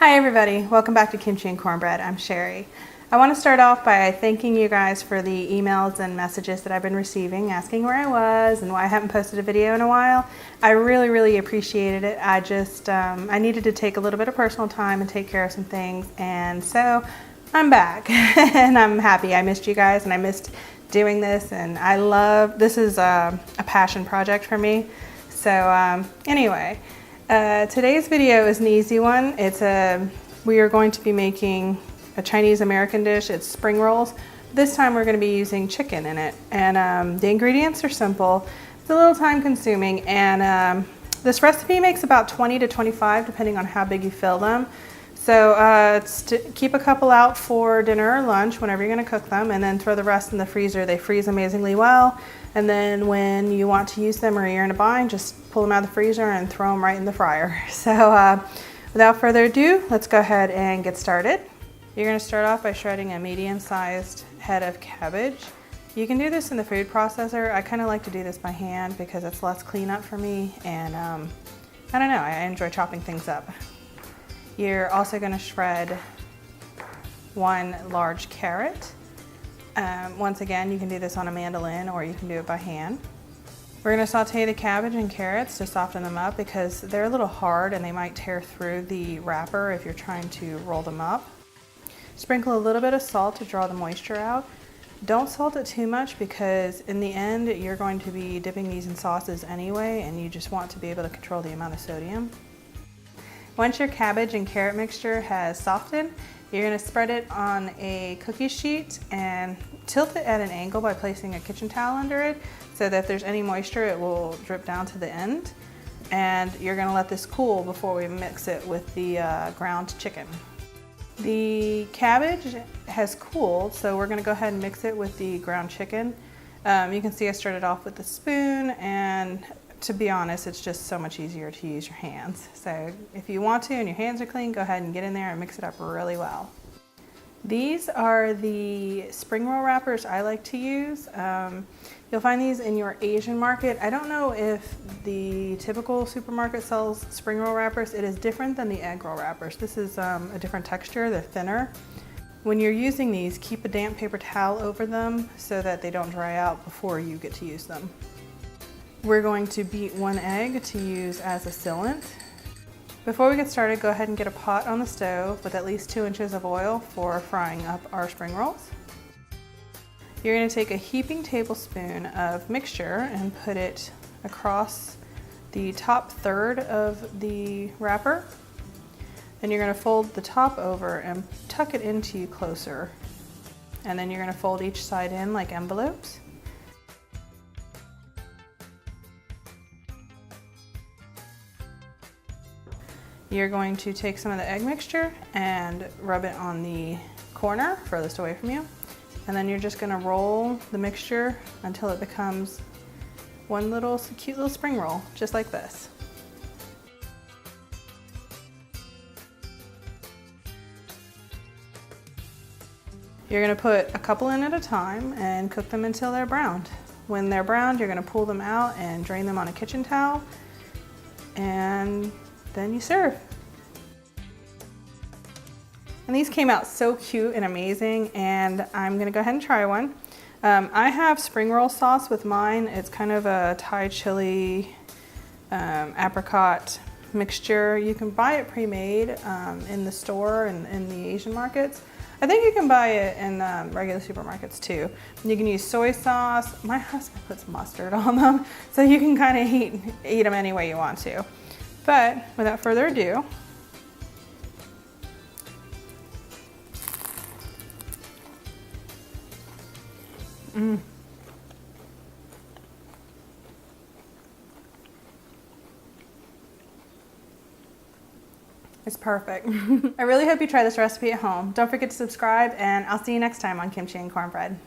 Hi everybody, welcome back to Kimchi and Cornbread. I'm Sherry. I want to start off by thanking you guys for the emails and messages that I've been receiving asking where I was and why I haven't posted a video in a while. I really appreciated it. I needed to take a little bit of personal time and take care of some things, and so I'm back and I'm happy. I missed you guys and I missed doing this, and this is a passion project for me. So anyway, today's video is an easy one. We are going to be making a Chinese American dish. It's spring rolls. This time we're going to be using chicken in it, and the ingredients are simple. It's a little time consuming, and this recipe makes about 20 to 25 depending on how big you fill them. So keep a couple out for dinner or lunch whenever you're going to cook them, and then throw the rest in the freezer. They freeze amazingly well, and then when you want to use them or you're in a bind, just pull them out of the freezer and throw them right in the fryer. So without further ado, let's go ahead and get started. You're going to start off by shredding a medium-sized head of cabbage. You can do this in the food processor. I kind of like to do this by hand because it's less cleanup for me, and I don't know, I enjoy chopping things up. You're also going to shred one large carrot. Once again, you can do this on a mandolin or you can do it by hand. We're going to saute the cabbage and carrots to soften them up because they're a little hard and they might tear through the wrapper if you're trying to roll them up. Sprinkle a little bit of salt to draw the moisture out. Don't salt it too much because in the end you're going to be dipping these in sauces anyway, and you just want to be able to control the amount of sodium. Once your cabbage and carrot mixture has softened, you're going to spread it on a cookie sheet and tilt it at an angle by placing a kitchen towel under it so that if there's any moisture it will drip down to the end. And you're going to let this cool before we mix it with the ground chicken. The cabbage has cooled, so we're going to go ahead and mix it with the ground chicken. You can see I started off with a spoon, and to be honest, it's just so much easier to use your hands. So if you want to and your hands are clean, go ahead and get in there and mix it up really well. These are the spring roll wrappers I like to use. You'll find these in your Asian market. I don't know if the typical supermarket sells spring roll wrappers. It is different than the egg roll wrappers. This is a different texture, they're thinner. When you're using these, keep a damp paper towel over them so that they don't dry out before you get to use them. We're going to beat one egg to use as a sealant. Before we get started, go ahead and get a pot on the stove with at least 2 inches of oil for frying up our spring rolls. You're going to take a heaping tablespoon of mixture and put it across the top third of the wrapper. Then you're going to fold the top over and tuck it into you closer. And then you're going to fold each side in like envelopes. You're going to take some of the egg mixture and rub it on the corner furthest away from you. And then you're just going to roll the mixture until it becomes one cute little spring roll, just like this. You're going to put a couple in at a time and cook them until they're browned. When they're browned, you're going to pull them out and drain them on a kitchen towel, and then you serve. And these came out so cute and amazing, and I'm gonna go ahead and try one. I have spring roll sauce with mine. It's kind of a Thai chili apricot mixture. You can buy it pre-made in the store and in the Asian markets. I think you can buy it in regular supermarkets too. You can use soy sauce. My husband puts mustard on them, so you can kind of eat them any way you want to. But without further ado, it's perfect. I really hope you try this recipe at home. Don't forget to subscribe, and I'll see you next time on Kimchi and Cornbread.